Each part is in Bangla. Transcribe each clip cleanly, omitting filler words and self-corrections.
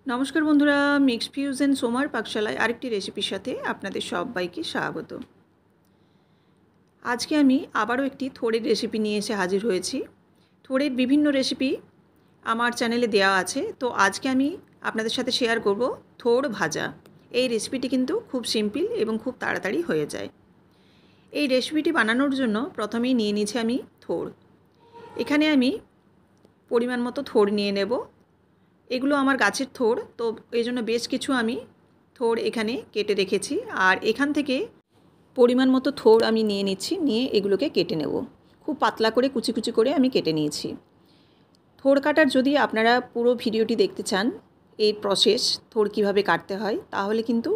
নমস্কার বন্ধুরা, মিক্স ফিউশন সোমার পাকশালায় আরেকটি রেসিপির সাথে আপনাদের সবাইকে স্বাগত। আজকে আমি আবারও একটি থোড়ের রেসিপি নিয়ে এসে হাজির হয়েছি। থোড়ের বিভিন্ন রেসিপি আমার চ্যানেলে দেওয়া আছে, তো আজকে আমি আপনাদের সাথে শেয়ার করব থোড় ভাজা। এই রেসিপিটি কিন্তু খুব সিম্পল এবং খুব তাড়াতাড়ি হয়ে যায়। এই রেসিপিটি বানানোর জন্য প্রথমেই নিয়ে নিয়েছি আমি থোড়। এখানে আমি পরিমাণ মতো থোড় নিয়ে নেব। এগুলো আমার গাছের থোড়, তো এই জন্য বেশ কিছু আমি থোড় এখানে কেটে রেখেছি। আর এখান থেকে পরিমাণ মতো থোড় আমি নিয়ে নিচ্ছি, নিয়ে এগুলোকে কেটে নেব। খুব পাতলা করে কুচি কুচি করে আমি কেটে নিয়েছি। থোড় কাটার যদি আপনারা পুরো ভিডিওটি দেখতে চান, এই প্রসেস থোড় কীভাবে কাটতে হয়, তাহলে কিন্তু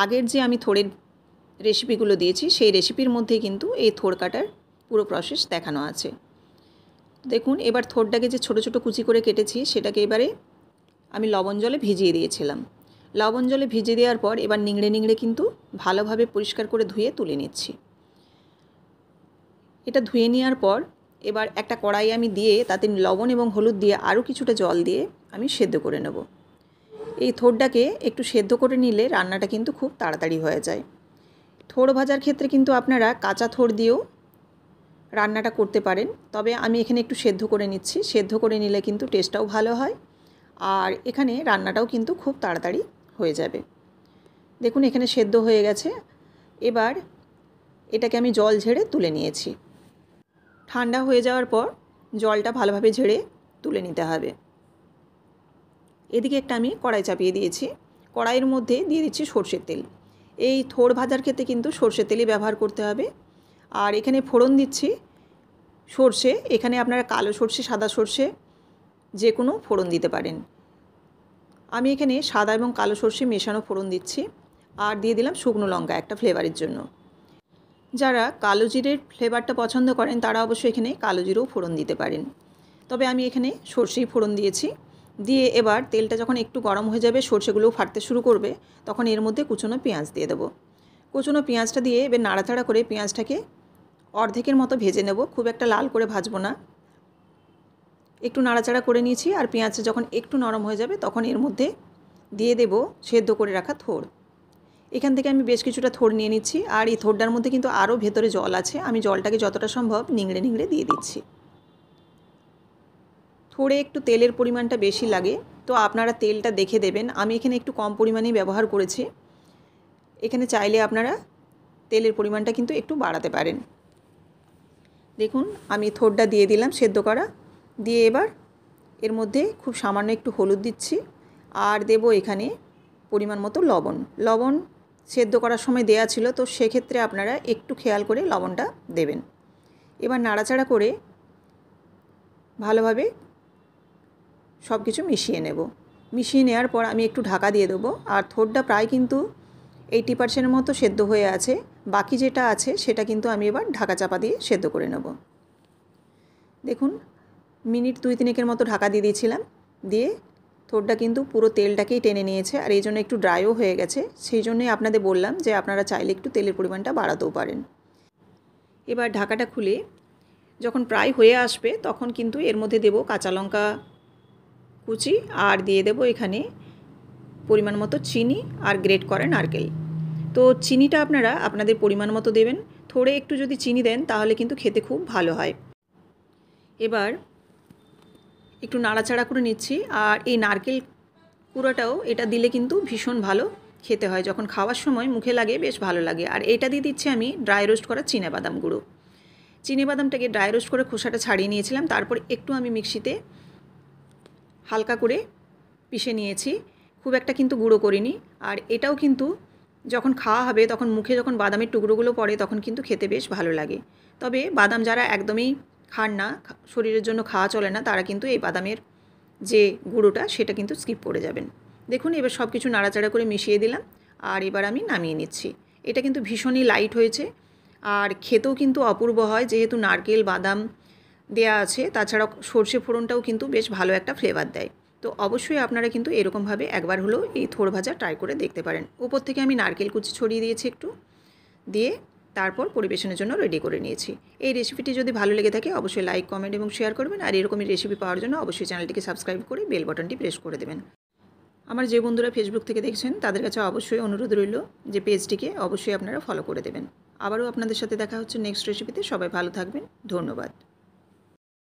আগের যে আমি থোড়ের রেসিপিগুলো দিয়েছি সেই রেসিপির মধ্যেই কিন্তু এই থোড় কাটার পুরো প্রসেস দেখানো আছে। দেখুন, এবার থোড়টাকে যে ছোট ছোট কুচি করে কেটেছি সেটাকে এবারে আমি লবণ জলে ভিজিয়ে দিয়েছিলাম। লবণ জলে ভিজিয়ে দেওয়ার পর এবার নিংড়ে নিংড়ে কিন্তু ভালোভাবে পরিষ্কার করে ধুয়ে তুলে নিচ্ছি। এটা ধুয়ে নেওয়ার পর এবার একটা কড়াই আমি দিয়ে তাতে লবণ এবং হলুদ দিয়ে আরও কিছুটা জল দিয়ে আমি সেদ্ধ করে নেব। এই থোড়টাকে একটু সেদ্ধ করে নিলে রান্নাটা কিন্তু খুব তাড়াতাড়ি হয়ে যায়। থোড় ভাজার ক্ষেত্রে কিন্তু আপনারা কাঁচা থোড় দিয়েও রান্নাটা করতে পারেন, তবে আমি এখানে একটু সেদ্ধ করে নিচ্ছি। সেদ্ধ করে নিলে কিন্তু টেস্টটাও ভালো হয়, আর এখানে রান্নাটাও কিন্তু খুব তাড়াতাড়ি হয়ে যাবে। দেখুন, এখানে সেদ্ধ হয়ে গেছে। এবার এটাকে আমি জল ঝেড়ে তুলে নিয়েছি। ঠান্ডা হয়ে যাওয়ার পর জলটা ভালোভাবে ঝেড়ে তুলে নিতে হবে। এদিকে একটা আমি কড়াই চাপিয়ে দিয়েছি। কড়াইয়ের মধ্যে দিয়ে দিচ্ছি সর্ষের তেল। এই থোড় ভাজার ক্ষেত্রে কিন্তু সর্ষের তেলই ব্যবহার করতে হবে। আর এখানে ফোড়ন দিচ্ছি সর্ষে। এখানে আপনারা কালো সর্ষে, সাদা সর্ষে যে কোনো ফোড়ন দিতে পারেন। আমি এখানে সাদা এবং কালো সর্ষে মেশানো ফোড়ন দিচ্ছি। আর দিয়ে দিলাম শুকনো লঙ্কা একটা ফ্লেভারের জন্য। যারা কালো জিরের ফ্লেভারটা পছন্দ করেন তারা অবশ্যই এখানে কালো জিরেও ফোড়ন দিতে পারেন, তবে আমি এখানে সর্ষেই ফোড়ন দিয়েছি। দিয়ে এবার তেলটা যখন একটু গরম হয়ে যাবে, সর্ষেগুলোও ফাটতে শুরু করবে, তখন এর মধ্যে কুচনো পেঁয়াজ দিয়ে দেবো। কুচনো পেঁয়াজটা দিয়ে এবার নাড়াচাড়া করে পেঁয়াজটাকে অর্ধেকের মতো ভেজে নেব। খুব একটা লাল করে ভাজবো না, একটু নাড়াচাড়া করে নিয়েছি। আর পেঁয়াজটা যখন একটু নরম হয়ে যাবে তখন এর মধ্যে দিয়ে দেব সেদ্ধ করে রাখা থোড়। এখান থেকে আমি বেশ কিছুটা থোড় নিয়ে নিচ্ছি। আর এই থোড়টার মধ্যে কিন্তু আরও ভেতরে জল আছে, আমি জলটাকে যতটা সম্ভব নিংড়ে নিংড়ে দিয়ে দিচ্ছি। থোড়ে একটু তেলের পরিমাণটা বেশি লাগে, তো আপনারা তেলটা দেখে দেবেন। আমি এখানে একটু কম পরিমাণেই ব্যবহার করেছি। এখানে চাইলে আপনারা তেলের পরিমাণটা কিন্তু একটু বাড়াতে পারেন। দেখুন, আমি থোড়টা দিয়ে দিলাম সেদ্ধ করা। দিয়ে এবার এর মধ্যে খুব সামান্য একটু হলুদ দিচ্ছি। আর দেব এখানে পরিমাণ মতো লবণ। লবণ সেদ্ধ করার সময় দেয়া ছিল, তো সেক্ষেত্রে আপনারা একটু খেয়াল করে লবণটা দেবেন। এবার নাড়াচাড়া করে ভালোভাবে সব কিছু মিশিয়ে নেব। মিশিয়ে নেওয়ার পর আমি একটু ঢাকা দিয়ে দেবো। আর থোড়টা প্রায় কিন্তু 80% মতো সেদ্ধ হয়ে আছে। বাকি যেটা আছে সেটা কিন্তু আমি এবার ঢাকা চাপা দিয়ে সেদ্ধ করে নেব। দেখুন, মিনিট 2-3 মতো ঢাকা দিয়ে দিয়েছিলাম। দিয়ে থোড়টা কিন্তু পুরো তেলটাকেই টেনে নিয়েছে, আর এই জন্য একটু ড্রাইও হয়ে গেছে। সেই জন্যই আপনাদের বললাম যে আপনারা চাইলে একটু তেলের পরিমাণটা বাড়াতেও পারেন। এবার ঢাকাটা খুলে যখন প্রায় হয়ে আসবে তখন কিন্তু এর মধ্যে দেব কাঁচা লঙ্কা কুচি, আর দিয়ে দেব এখানে পরিমাণ মতো চিনি আর গ্রেট করা নারকেল। তো চিনিটা আপনারা আপনাদের পরিমাণ মতো দেবেন। থোড়ে একটু যদি চিনি দেন তাহলে কিন্তু খেতে খুব ভালো হয়। এবার একটু নাড়াচাড়া করে নিচ্ছি। আর এই নারকেল কুড়াটাও এটা দিলে কিন্তু ভীষণ ভালো খেতে হয়, যখন খাওয়ার সময় মুখে লাগে বেশ ভালো লাগে। আর এটা দিয়ে দিচ্ছি আমি ড্রাই রোস্ট করা চিনেবাদাম গুঁড়ো। চিনেবাদামটাকে ড্রাই রোস্ট করে খোসাটা ছাড়িয়ে নিয়েছিলাম, তারপর একটু আমি মিক্সিতে হালকা করে পিষে নিয়েছি, খুব একটা কিন্তু গুঁড়ো করিনি। আর এটাও কিন্তু যখন খাওয়া হবে তখন মুখে যখন বাদামের টুকরোগুলো পড়ে তখন কিন্তু খেতে বেশ ভালো লাগে। তবে বাদাম যারা একদমই খান না, শরীরের জন্য খাওয়া চলে না, তারা কিন্তু এই বাদামের যে গুঁড়োটা সেটা কিন্তু স্কিপ করে যাবেন। দেখুন, এবার সব কিছু নাড়াচাড়া করে মিশিয়ে দিলাম। আর এবার আমি নামিয়ে নিচ্ছি। এটা কিন্তু ভীষণই লাইট হয়েছে, আর খেতেও কিন্তু অপূর্ব হয়, যেহেতু নারকেল বাদাম দেয়া আছে। তাছাড়া সর্ষে ফোড়নটাও কিন্তু বেশ ভালো একটা ফ্লেভার দেয়। তো অবশ্যই আপনারা কিন্তু এরকমভাবে একবার হলেও এই থোড় ভাজা ট্রাই করে দেখতে পারেন। উপর থেকে আমি নারকেল কুচি ছড়িয়ে দিয়েছি একটু, দিয়ে তারপর পরিবেশনের জন্য রেডি করে নিয়েছি। এই রেসিপিটি যদি ভালো লেগে থাকে অবশ্যই লাইক, কমেন্ট এবং শেয়ার করবেন। আর এরকমই রেসিপি পাওয়ার জন্য অবশ্যই চ্যানেলটিকে সাবস্ক্রাইব করে বেল বাটনটি প্রেস করে দেবেন। আমার যে বন্ধুরা ফেসবুক থেকে দেখছেন তাদের কাছে অবশ্যই অনুরোধ রইল যে পেজটিকে অবশ্যই আপনারা ফলো করে দেবেন। আবারও আপনাদের সাথে দেখা হচ্ছে নেক্সট রেসিপিতে। সবাই ভালো থাকবেন, ধন্যবাদ।